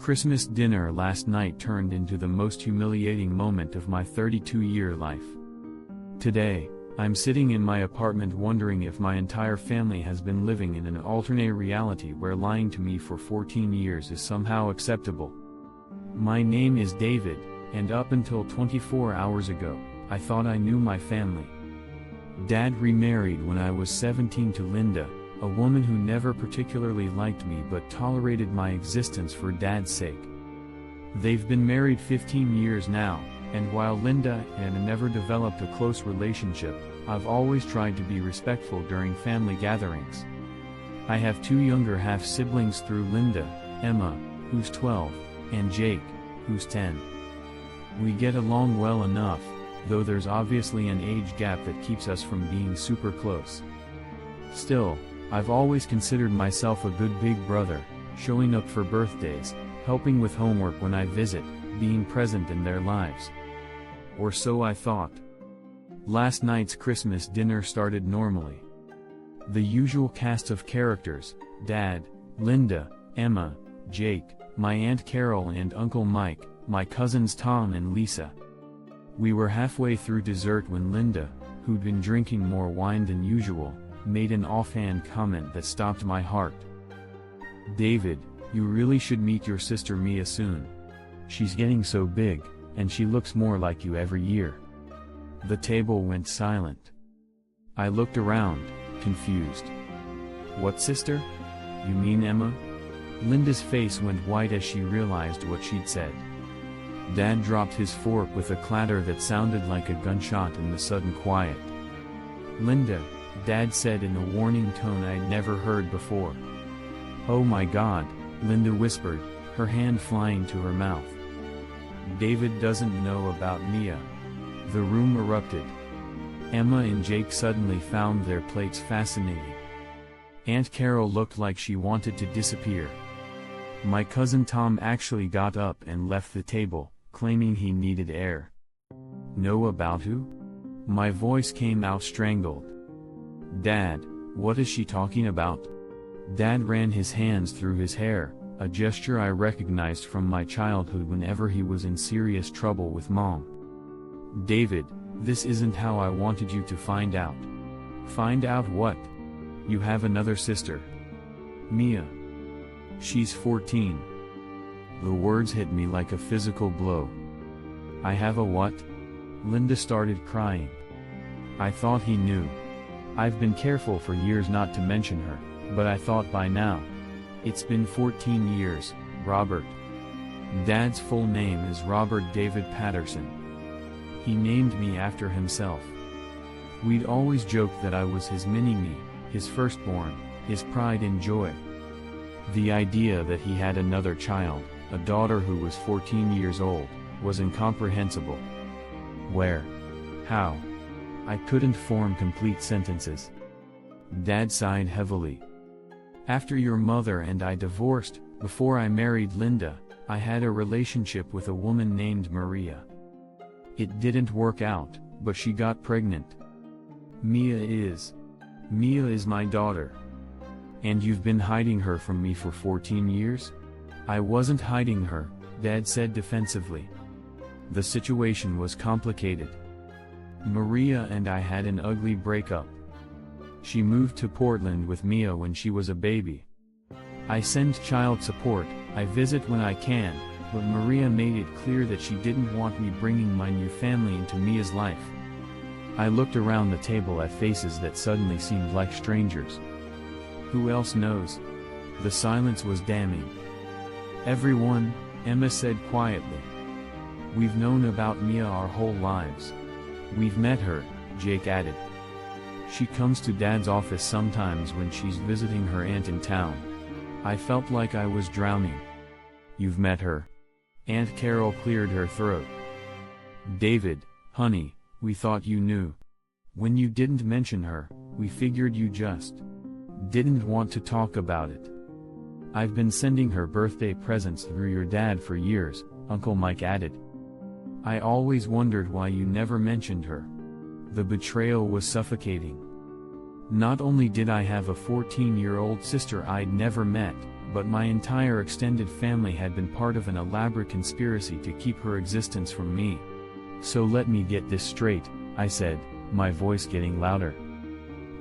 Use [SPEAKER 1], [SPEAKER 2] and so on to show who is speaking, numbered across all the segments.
[SPEAKER 1] Christmas dinner last night turned into the most humiliating moment of my 32-year life. Today, I'm sitting in my apartment wondering if my entire family has been living in an alternate reality where lying to me for 14 years is somehow acceptable. My name is David, and up until 24 hours ago, I thought I knew my family. Dad remarried when I was 17 to Linda, a woman who never particularly liked me but tolerated my existence for Dad's sake. They've been married 15 years now, and while Linda and I never developed a close relationship, I've always tried to be respectful during family gatherings. I have two younger half-siblings through Linda, Emma, who's 12, and Jake, who's 10. We get along well enough, though there's obviously an age gap that keeps us from being super close. Still, I've always considered myself a good big brother, showing up for birthdays, helping with homework when I visit, being present in their lives. Or so I thought. Last night's Christmas dinner started normally. The usual cast of characters: Dad, Linda, Emma, Jake, my Aunt Carol and Uncle Mike, my cousins Tom and Lisa. We were halfway through dessert when Linda, who'd been drinking more wine than usual, made an offhand comment that stopped my heart. "David, you really should meet your sister Mia soon. She's getting so big, and she looks more like you every year." The table went silent. I looked around, confused. "What sister? You mean Emma?" Linda's face went white as she realized what she'd said. Dad dropped his fork with a clatter that sounded like a gunshot in the sudden quiet. "Linda," Dad said in a warning tone I'd never heard before. "Oh my God," Linda whispered, her hand flying to her mouth. "David doesn't know about Mia." The room erupted. Emma and Jake suddenly found their plates fascinating. Aunt Carol looked like she wanted to disappear. My cousin Tom actually got up and left the table, claiming he needed air. "Know about who?" My voice came out strangled. "Dad, what is she talking about?" Dad ran his hands through his hair, a gesture I recognized from my childhood whenever he was in serious trouble with Mom. "David, this isn't how I wanted you to find out." "Find out what?" "You have another sister. Mia. She's 14. The words hit me like a physical blow. "I have a what?" Linda started crying. I thought he knew. I've been careful for years not to mention her, but I thought by now. It's been 14 years, Robert. Dad's full name is Robert David Patterson. He named me after himself. We'd always joked that I was his mini-me, his firstborn, his pride and joy. The idea that he had another child, a daughter who was 14 years old, was incomprehensible. Where? How? I couldn't form complete sentences. Dad sighed heavily. "After your mother and I divorced, before I married Linda, I had a relationship with a woman named Maria. It didn't work out, but she got pregnant. Mia is my daughter. And you've been hiding her from me for 14 years? "I wasn't hiding her," Dad said defensively. "The situation was complicated. Maria and I had an ugly breakup. She moved to Portland with Mia when she was a baby. I send child support, I visit when I can, but Maria made it clear that she didn't want me bringing my new family into Mia's life." I looked around the table at faces that suddenly seemed like strangers. "Who else knows?" The silence was damning. "Everyone," Emma said quietly. "We've known about Mia our whole lives. We've met her," Jake added. "She comes to Dad's office sometimes when she's visiting her aunt in town." I felt like I was drowning. "You've met her?" Aunt Carol cleared her throat. "David, honey, we thought you knew. When you didn't mention her, we figured you just didn't want to talk about it. I've been sending her birthday presents through your dad for years," Uncle Mike added. "I always wondered why you never mentioned her." The betrayal was suffocating. Not only did I have a 14-year-old sister I'd never met, but my entire extended family had been part of an elaborate conspiracy to keep her existence from me. So let me get this straight, I said, my voice getting louder.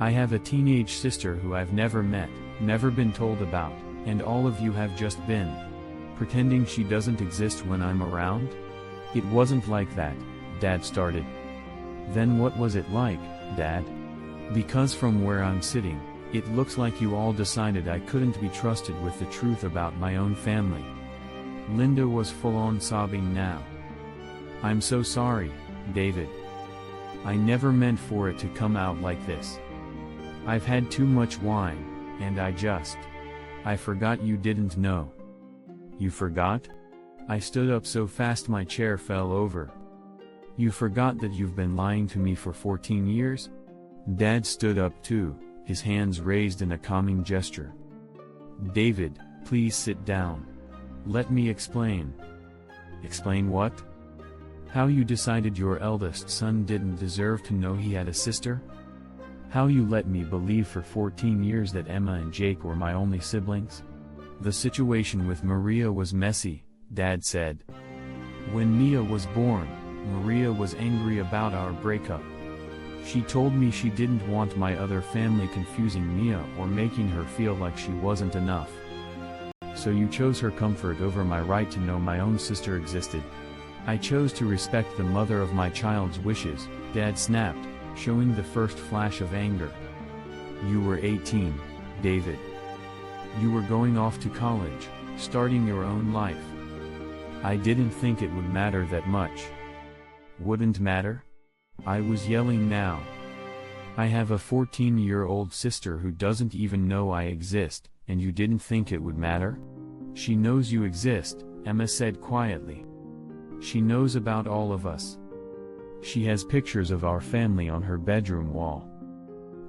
[SPEAKER 1] I have a teenage sister who I've never met, never been told about, and all of you have just been pretending she doesn't exist when I'm around? It wasn't like that, Dad started. Then what was it like, Dad? Because from where I'm sitting, it looks like you all decided I couldn't be trusted with the truth about my own family. Linda was full-on sobbing now. I'm so sorry, David. I never meant for it to come out like this. I've had too much wine, and I forgot you didn't know. You forgot? I stood up so fast my chair fell over. You forgot that you've been lying to me for 14 years? Dad stood up too, his hands raised in a calming gesture. David, please sit down. Let me explain. Explain what? How you decided your eldest son didn't deserve to know he had a sister? How you let me believe for 14 years that Emma and Jake were my only siblings? The situation with Maria was messy, Dad said. When Mia was born, Maria was angry about our breakup. She told me she didn't want my other family confusing Mia or making her feel like she wasn't enough. So you chose her comfort over my right to know my own sister existed. I chose to respect the mother of my child's wishes, Dad snapped, showing the first flash of anger. You were 18, David. You were going off to college, starting your own life. I didn't think it would matter that much. Wouldn't matter? I was yelling now. I have a 14-year-old sister who doesn't even know I exist, and you didn't think it would matter? She knows you exist, Emma said quietly. She knows about all of us. She has pictures of our family on her bedroom wall.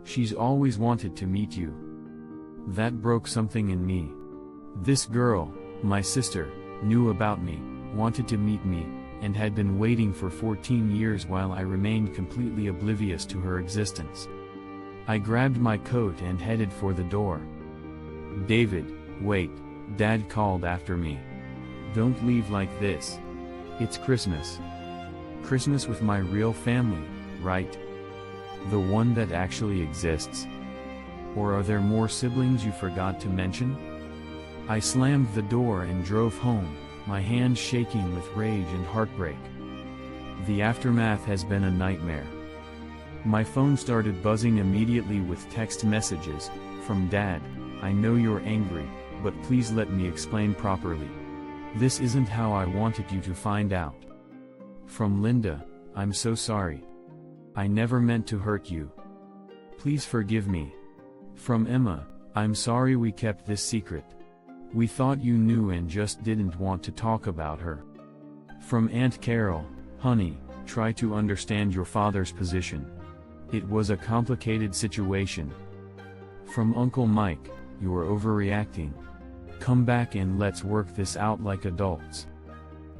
[SPEAKER 1] She's always wanted to meet you. That broke something in me. This girl, my sister, knew about me, wanted to meet me, and had been waiting for 14 years while I remained completely oblivious to her existence. I grabbed my coat and headed for the door. David, wait, Dad called after me. Don't leave like this. It's Christmas. Christmas with my real family, right? The one that actually exists? Or are there more siblings you forgot to mention? I slammed the door and drove home, my hands shaking with rage and heartbreak. The aftermath has been a nightmare. My phone started buzzing immediately with text messages, from Dad, I know you're angry, but please let me explain properly. This isn't how I wanted you to find out. From Linda, I'm so sorry. I never meant to hurt you. Please forgive me. From Emma, I'm sorry we kept this secret. We thought you knew and just didn't want to talk about her. From Aunt Carol, honey, try to understand your father's position. It was a complicated situation. From Uncle Mike, you're overreacting. Come back and let's work this out like adults.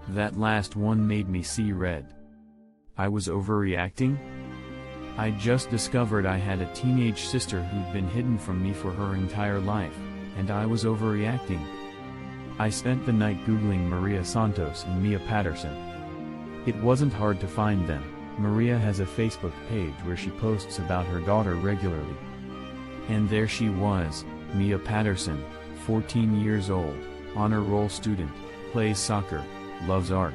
[SPEAKER 1] That last one made me see red. I was overreacting? I just discovered I had a teenage sister who'd been hidden from me for her entire life, and I was overreacting. I spent the night Googling Maria Santos and Mia Patterson. It wasn't hard to find them. Maria has a Facebook page where she posts about her daughter regularly. And there she was, Mia Patterson, 14 years old, honor roll student, plays soccer, loves art.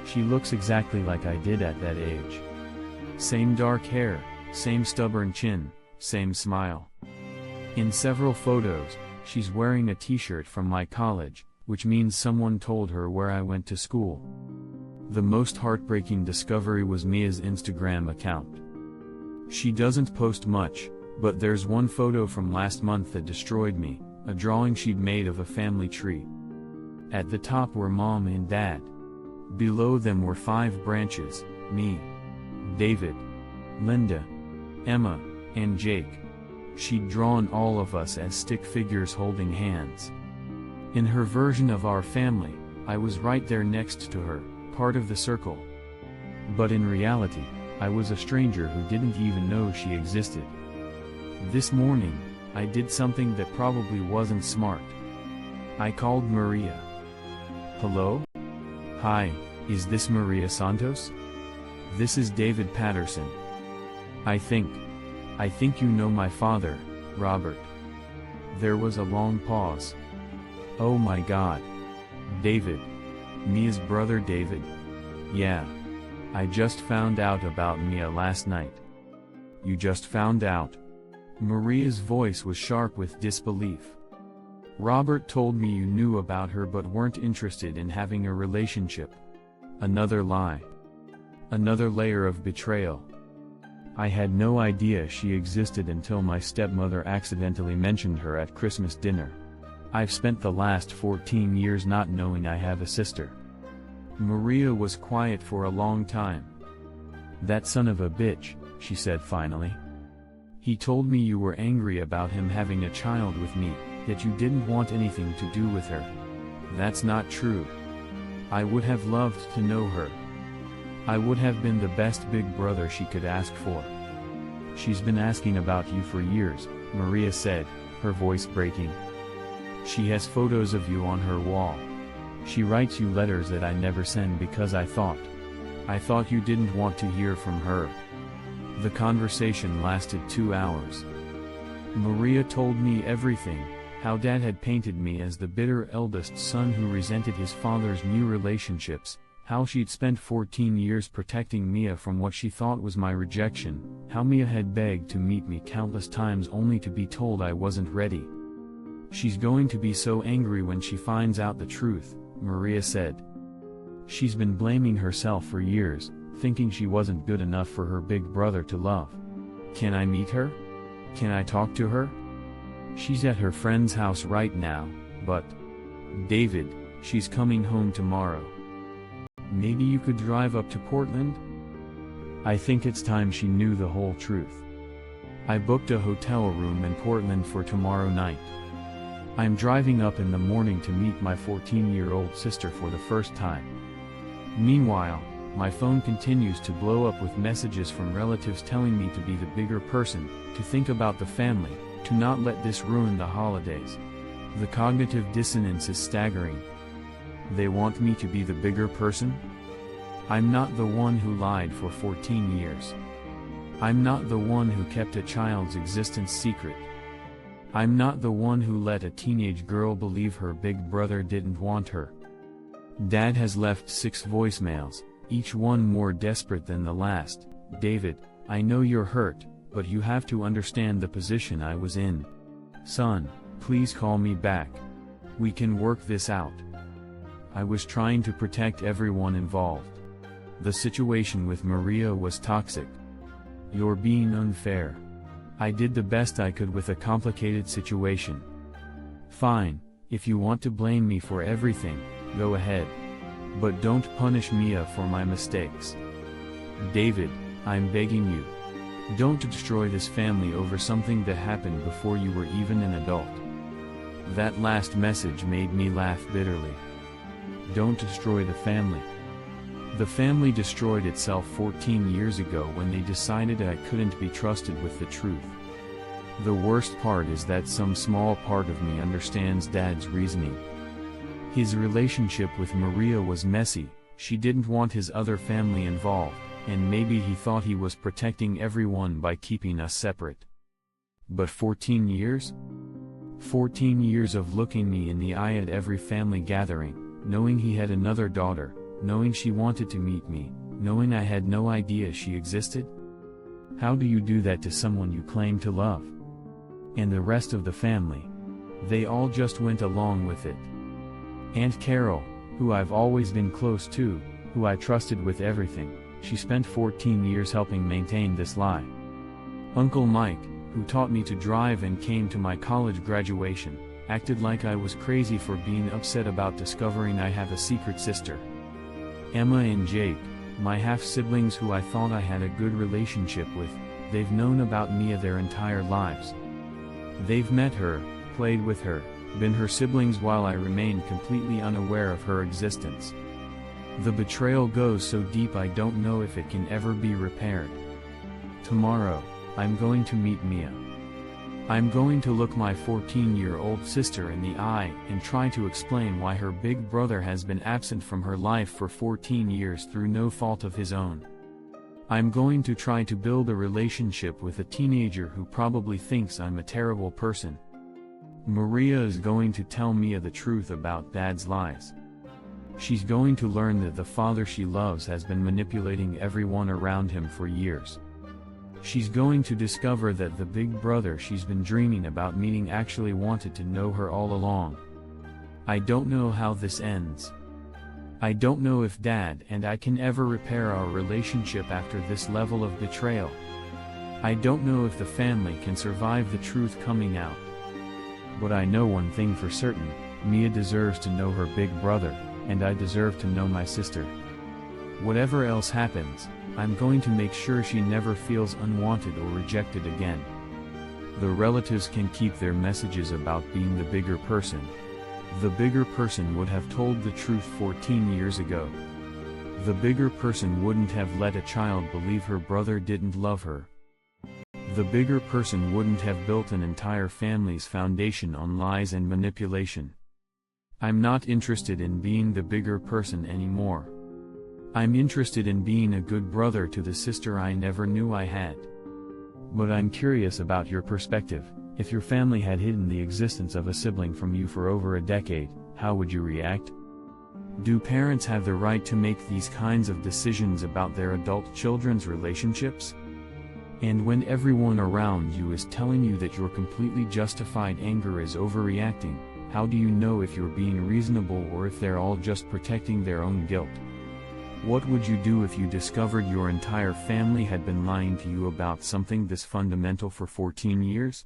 [SPEAKER 1] She looks exactly like I did at that age. Same dark hair, same stubborn chin, same smile. In several photos, she's wearing a t-shirt from my college, which means someone told her where I went to school. The most heartbreaking discovery was Mia's Instagram account. She doesn't post much, but there's one photo from last month that destroyed me, a drawing she'd made of a family tree. At the top were Mom and Dad. Below them were 5 branches, me, David, Linda, Emma, and Jake. She'd drawn all of us as stick figures holding hands. In her version of our family, I was right there next to her, part of the circle. But in reality, I was a stranger who didn't even know she existed. This morning, I did something that probably wasn't smart. I called Maria. Hello? Hi, is this Maria Santos? This is David Patterson. I think you know my father, Robert. There was a long pause. Oh my God. David. Mia's brother David. Yeah. I just found out about Mia last night. You just found out? Maria's voice was sharp with disbelief. Robert told me you knew about her but weren't interested in having a relationship. Another lie. Another layer of betrayal. I had no idea she existed until my stepmother accidentally mentioned her at Christmas dinner. I've spent the last 14 years not knowing I have a sister. Maria was quiet for a long time. That son of a bitch, she said finally. He told me you were angry about him having a child with me, that you didn't want anything to do with her. That's not true. I would have loved to know her. I would have been the best big brother she could ask for. She's been asking about you for years, Maria said, her voice breaking. She has photos of you on her wall. She writes you letters that I never send because I thought you didn't want to hear from her. The conversation lasted 2 hours. Maria told me everything, how Dad had painted me as the bitter eldest son who resented his father's new relationships, how she'd spent 14 years protecting Mia from what she thought was my rejection, how Mia had begged to meet me countless times only to be told I wasn't ready. She's going to be so angry when she finds out the truth, Maria said. She's been blaming herself for years, thinking she wasn't good enough for her big brother to love. Can I meet her? Can I talk to her? She's at her friend's house right now, but... David, she's coming home tomorrow. Maybe you could drive up to Portland? I think it's time she knew the whole truth. I booked a hotel room in Portland for tomorrow night. I'm driving up in the morning to meet my 14-year-old sister for the first time. Meanwhile, my phone continues to blow up with messages from relatives telling me to be the bigger person, to think about the family, to not let this ruin the holidays. The cognitive dissonance is staggering. They want me to be the bigger person? I'm not the one who lied for 14 years. I'm not the one who kept a child's existence secret. I'm not the one who let a teenage girl believe her big brother didn't want her. Dad has left 6 voicemails, each one more desperate than the last. David, I know you're hurt, but you have to understand the position I was in. Son, please call me back. We can work this out. I was trying to protect everyone involved. The situation with Maria was toxic. You're being unfair. I did the best I could with a complicated situation. Fine, if you want to blame me for everything, go ahead. But don't punish Mia for my mistakes. David, I'm begging you. Don't destroy this family over something that happened before you were even an adult. That last message made me laugh bitterly. Don't destroy the family. The family destroyed itself 14 years ago when they decided I couldn't be trusted with the truth. The worst part is that some small part of me understands Dad's reasoning. His relationship with Maria was messy, she didn't want his other family involved, and maybe he thought he was protecting everyone by keeping us separate. But 14 years? 14 years of looking me in the eye at every family gathering, knowing he had another daughter, knowing she wanted to meet me, knowing I had no idea she existed? How do you do that to someone you claim to love? And the rest of the family? They all just went along with it. Aunt Carol, who I've always been close to, who I trusted with everything, she spent 14 years helping maintain this lie. Uncle Mike, who taught me to drive and came to my college graduation, acted like I was crazy for being upset about discovering I have a secret sister. Emma and Jake, my half-siblings who I thought I had a good relationship with, they've known about Mia their entire lives. They've met her, played with her, been her siblings while I remained completely unaware of her existence. The betrayal goes so deep I don't know if it can ever be repaired. Tomorrow, I'm going to meet Mia. I'm going to look my 14-year-old sister in the eye and try to explain why her big brother has been absent from her life for 14 years through no fault of his own. I'm going to try to build a relationship with a teenager who probably thinks I'm a terrible person. Maria is going to tell Mia the truth about Dad's lies. She's going to learn that the father she loves has been manipulating everyone around him for years. She's going to discover that the big brother she's been dreaming about meeting actually wanted to know her all along. I don't know how this ends. I don't know if Dad and I can ever repair our relationship after this level of betrayal. I don't know if the family can survive the truth coming out. But I know one thing for certain: Mia deserves to know her big brother, and I deserve to know my sister. Whatever else happens, I'm going to make sure she never feels unwanted or rejected again. The relatives can keep their messages about being the bigger person. The bigger person would have told the truth 14 years ago. The bigger person wouldn't have let a child believe her brother didn't love her. The bigger person wouldn't have built an entire family's foundation on lies and manipulation. I'm not interested in being the bigger person anymore. I'm interested in being a good brother to the sister I never knew I had. But I'm curious about your perspective. If your family had hidden the existence of a sibling from you for over a decade, how would you react? Do parents have the right to make these kinds of decisions about their adult children's relationships? And when everyone around you is telling you that your completely justified anger is overreacting, how do you know if you're being reasonable or if they're all just protecting their own guilt? What would you do if you discovered your entire family had been lying to you about something this fundamental for 14 years?